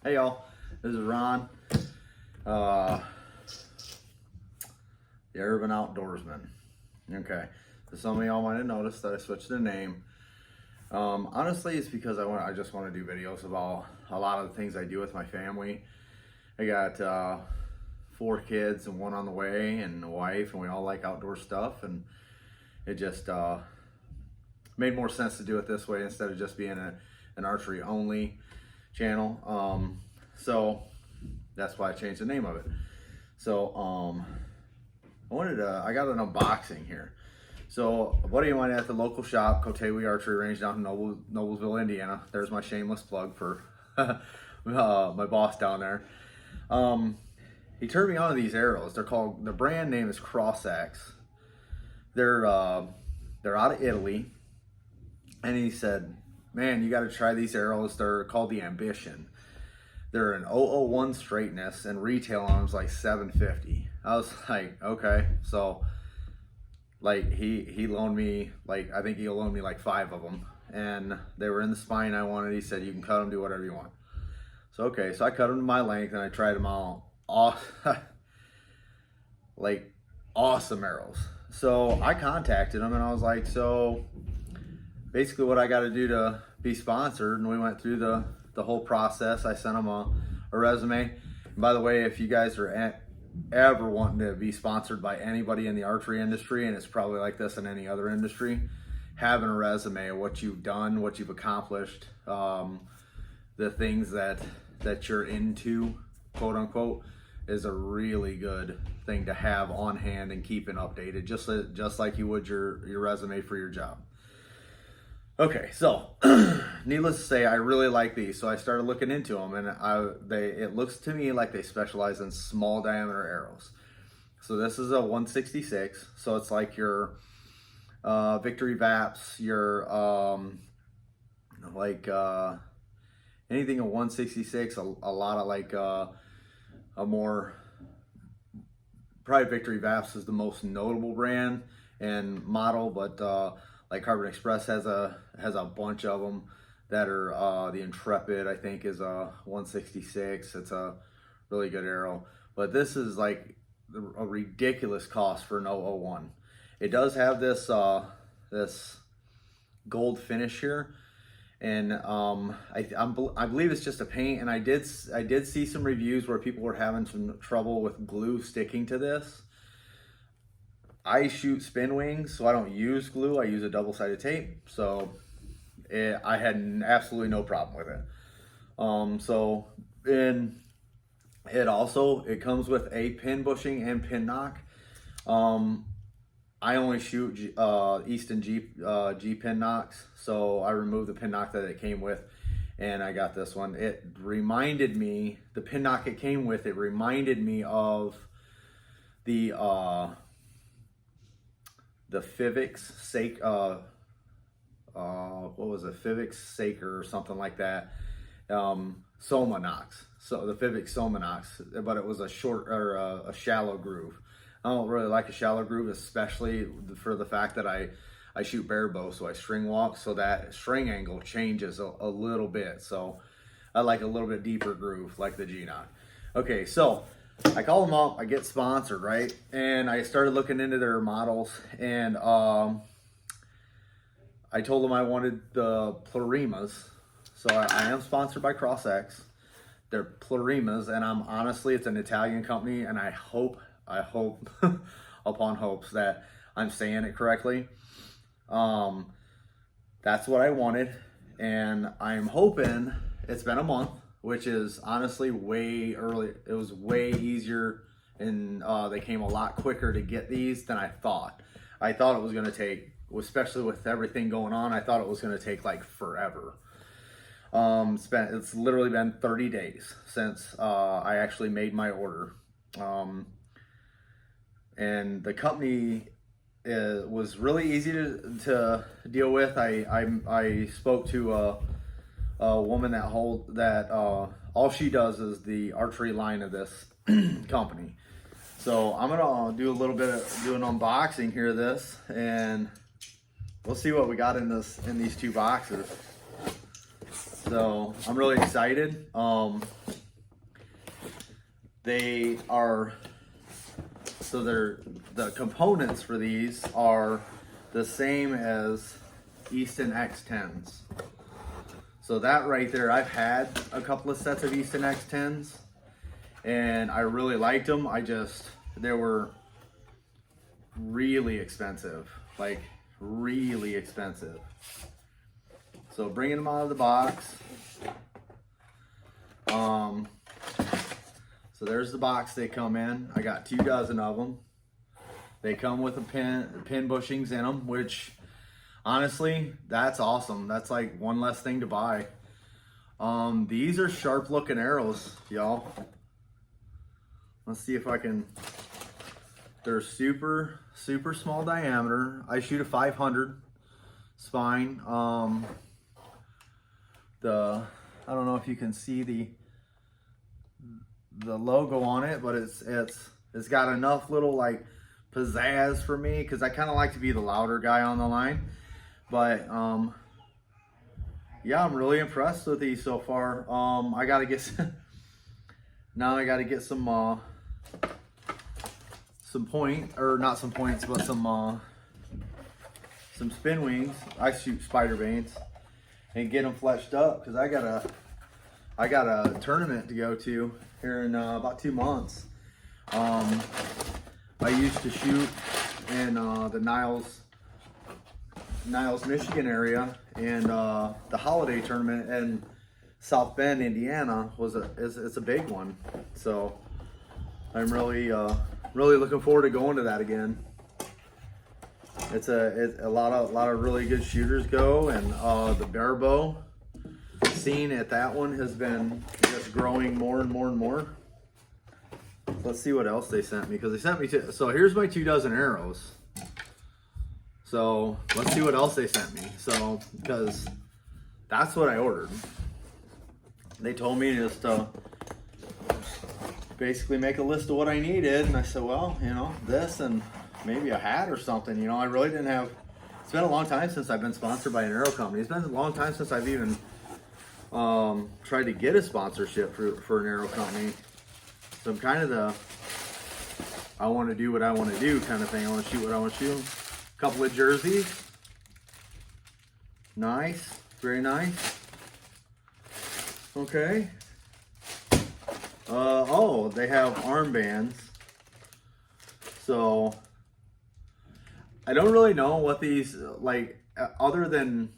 Hey y'all, this is Ron, the Urban Outdoorsman. Okay, so some of y'all might have noticed that I switched the name. Honestly, it's because I just want to do videos about a lot of the things I do with my family. I got 4 kids and 1 on the way and a wife, and we all like outdoor stuff, and it just made more sense to do it this way instead of just being an archery only channel. So that's why I changed the name of it. So I got an unboxing here. So a buddy of mine at the local shop, Kotewi Archery Range down in Noblesville, Indiana. There's my shameless plug for my boss down there. He turned me on to these arrows. The brand name is CrossX. They're out of Italy. And he said, man, you got to try these arrows. They're called the Ambition. They're an 001 straightness, and retail on them is like $750. I was like, okay. So like he loaned me, like, I think he loaned me like 5 of them, and they were in the spine I wanted. He said, you can cut them, do whatever you want. So okay, so I cut them to my length and I tried them out. Like awesome arrows. So I contacted him and I was like, so basically what I got to do to be sponsored, and we went through the whole process. I sent him a resume. And by the way, if you guys are ever wanting to be sponsored by anybody in the archery industry, and it's probably like this in any other industry, having a resume of what you've done, what you've accomplished, the things that you're into, quote unquote, is a really good thing to have on hand and keeping updated, just like you would your resume for your job. Okay, so needless to say, I really like these, so I started looking into them, and it looks to me like they specialize in small diameter arrows. So this is a 166, so it's like your Victory Vaps, your anything a 166, a lot of like a more, probably Victory Vaps is the most notable brand and model, but like Carbon Express has a bunch of them that are the Intrepid, I think, is a 166. It's a really good arrow, but this is like a ridiculous cost for an 001. It does have this this gold finish here, and I believe it's just a paint. And I did see some reviews where people were having some trouble with glue sticking to this. I shoot spin wings, so I don't use glue. I use a double-sided tape, so I had absolutely no problem with it. So it comes with a pin bushing and pin knock. I only shoot Easton G pin knocks, so I removed the pin knock that it came with, and I got this one. It reminded me, the pin knock it came with, it reminded me of the Fivix Sake, what was it, Fivix Saker or something like that, Soma Knox. So the Fivix Soma Knox, but it was a short, or a shallow groove. I don't really like a shallow groove, especially for the fact that I shoot bare bow, so I string walk, so that string angle changes a little bit. So I like a little bit deeper groove, like the G-Knock. Okay, so I call them up, I get sponsored, right? And I started looking into their models, and I told them I wanted the Plurimas. So I am sponsored by CrossX. They're Plurimas, and it's an Italian company, and I hope upon hopes that I'm saying it correctly. That's what I wanted, and I'm hoping, it's been a month, which is honestly way early. It was way easier, and they came a lot quicker to get these than I thought. I thought it was going to take, especially with everything going on, I thought it was going to take like forever. It's literally been 30 days since I actually made my order. And the company was really easy to deal with. I spoke to a woman that all she does is the archery line of this company. So I'm gonna do a little bit of an unboxing here of this, and we'll see what we got in these 2 boxes. So I'm really excited. they are, so the components for these are the same as Easton X10s. So that right there, I've had a couple of sets of Easton X10s and I really liked them. They were really expensive, like really expensive. So bringing them out of the box. So there's the box they come in. I got 2 dozen of them. They come with pin bushings in them, which honestly, that's awesome. That's like one less thing to buy. These are sharp looking arrows, y'all. Let's see if I can, they're super small diameter. I shoot a 500 spine. I don't know if you can see the logo on it, but it's got enough little like pizzazz for me, because I kind of like to be the louder guy on the line. But yeah, I'm really impressed with these so far. I gotta get now I gotta get some point, or not some points, but some spin wings. I shoot spider baits and get them fleshed up, because I got a tournament to go to here in about 2 months. I used to shoot in the Niles, Michigan area, and the holiday tournament in South Bend, Indiana it's a big one. So I'm really looking forward to going to that again. It's a lot of really good shooters go, and the bear bow scene at that one has been just growing more and more and more. Let's see what else they sent me, because they sent me so here's my 2 dozen arrows. So let's see what else they sent me. So, because that's what I ordered. They told me just to basically make a list of what I needed, and I said, well, you know, this and maybe a hat or something. You know, I really didn't have, it's been a long time since I've been sponsored by an arrow company. It's been a long time since I've even tried to get a sponsorship for an arrow company. So I'm kind of I want to do what I want to do kind of thing. I want to shoot what I want to shoot. A couple of jerseys. Nice. Very nice. Okay. Oh, they have armbands. So I don't really know what these, like, other than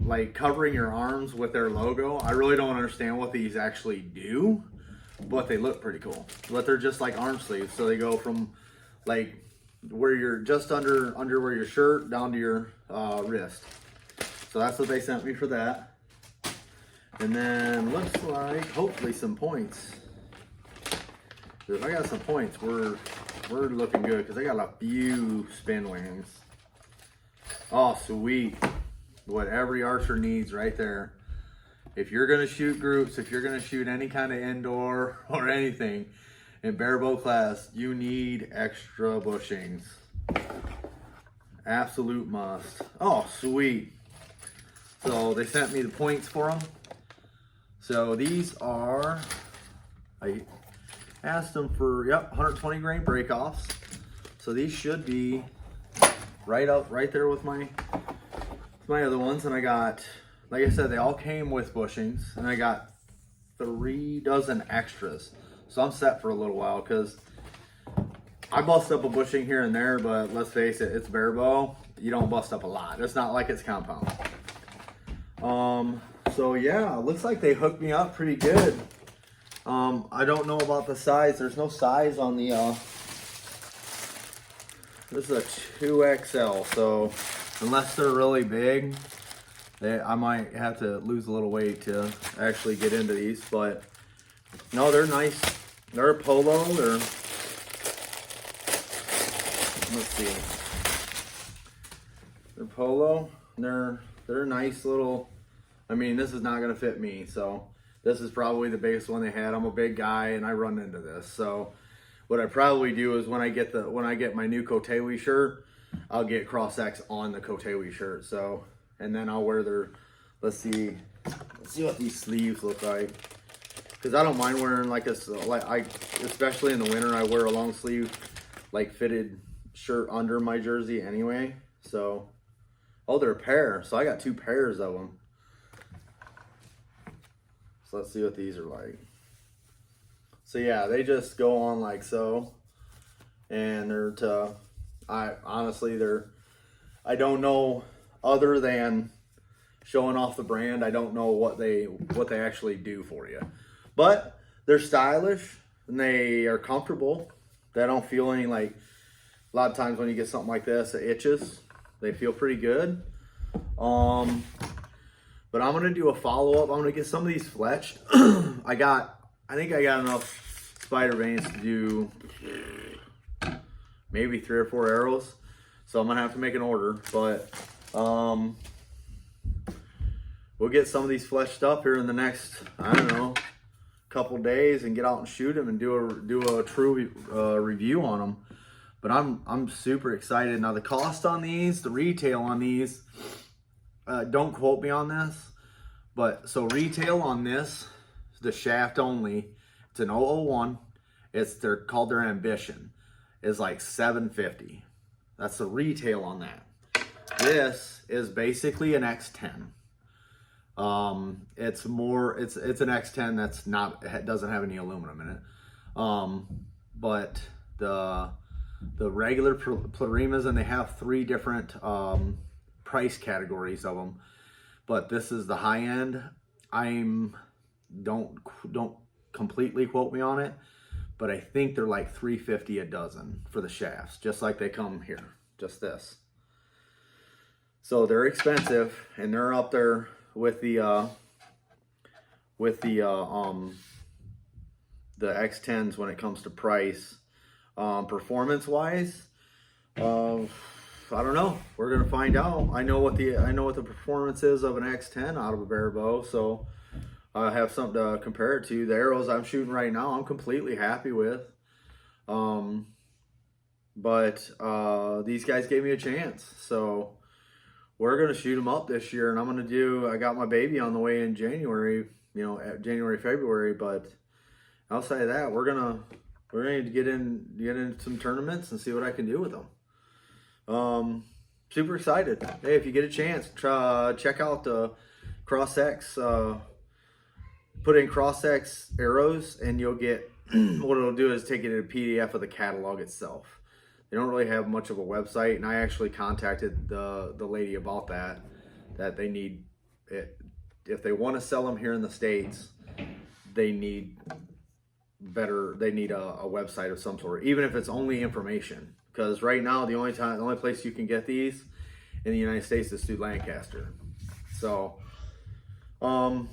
like covering your arms with their logo, I really don't understand what these actually do, but they look pretty cool. But they're just like arm sleeves, so they go from like where you're just under where your shirt down to your wrist. So that's what they sent me for that. And then looks like hopefully some points. If I got some points, we're looking good, because I got a few spin wings. Oh, sweet. What every archer needs right there. If you're gonna shoot groups, if you're gonna shoot any kind of indoor or anything in bare bow class, you need extra bushings. Absolute must. Oh, sweet. So they sent me the points for them. So these are, I asked them for, yep, 120 grain breakoffs. So these should be right there with my other ones. And I got, like I said, they all came with bushings, and I got 3 dozen extras. So I'm set for a little while, because I bust up a bushing here and there, but let's face it, it's bare bow. You don't bust up a lot. It's not like it's compound. So yeah, looks like they hooked me up pretty good. I don't know about the size. There's no size on the, this is a 2XL, so unless they're really big, I might have to lose a little weight to actually get into these. But no, they're nice. They're a polo. Let's see. They're polo. They're nice little, I mean, this is not gonna fit me, so this is probably the biggest one they had. I'm a big guy and I run into this. So what I probably do is when I get my new Kotewi shirt, I'll get CrossX on the Kotewi shirt. So, and then I'll wear their, let's see what these sleeves look like. because I don't mind wearing like a, especially in the winter, I wear a long sleeve, like fitted shirt under my jersey anyway. So, oh, they're a pair. So I got 2 pairs of them. So let's see what these are like. So yeah, they just go on like so, and I don't know, other than showing off the brand, I don't know what they actually do for you. But they're stylish and they are comfortable. They don't feel any, like, a lot of times when you get something like this, it itches. They feel pretty good. But I'm gonna do a follow-up. I'm gonna get some of these fletched. I think I got enough spider veins to do maybe 3 or 4 arrows. So I'm gonna have to make an order, but we'll get some of these fleshed up here in the next, I don't know, couple days, and get out and shoot them and do a true review on them. But I'm super excited. Now the cost on these, the retail on these, don't quote me on this, but so retail on this, the shaft only, it's an 001. They're called their Ambition, is like $750. That's the retail on that. This is basically an X10. It's an X10 that's not, it doesn't have any aluminum in it. But the regular Plurimas, and they have 3 different price categories of them. But this is the high end. Don't completely quote me on it, but I think they're like $350 a dozen for the shafts, just like they come here, just this. So they're expensive, and they're up there with the X10s when it comes to price. Performance wise, I don't know. We're gonna find out. I know what the performance is of an X10 out of a bare bow, so I have something to compare it to. The arrows I'm shooting right now, I'm completely happy with. But these guys gave me a chance, so we're gonna shoot them up this year, and I got my baby on the way in January, January, February. But outside of that, we're gonna get in some tournaments and see what I can do with them. Super excited. Hey, if you get a chance, check out the CrossX. Put in CrossX arrows, and you'll get, what it'll do is take it in a PDF of the catalog itself. They don't really have much of a website, and I actually contacted the lady about that they need it. If they want to sell them here in the States, they need a website of some sort, even if it's only information. Because right now, the only place you can get these in the United States is through Lancaster. So, we'll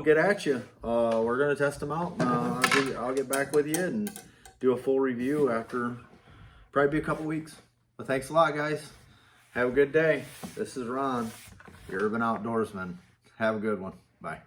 get at you. We're gonna test them out. I'll get back with you and do a full review after probably a couple weeks. But thanks a lot, guys. Have a good day. This is Ron, your urban outdoorsman. Have a good one. Bye.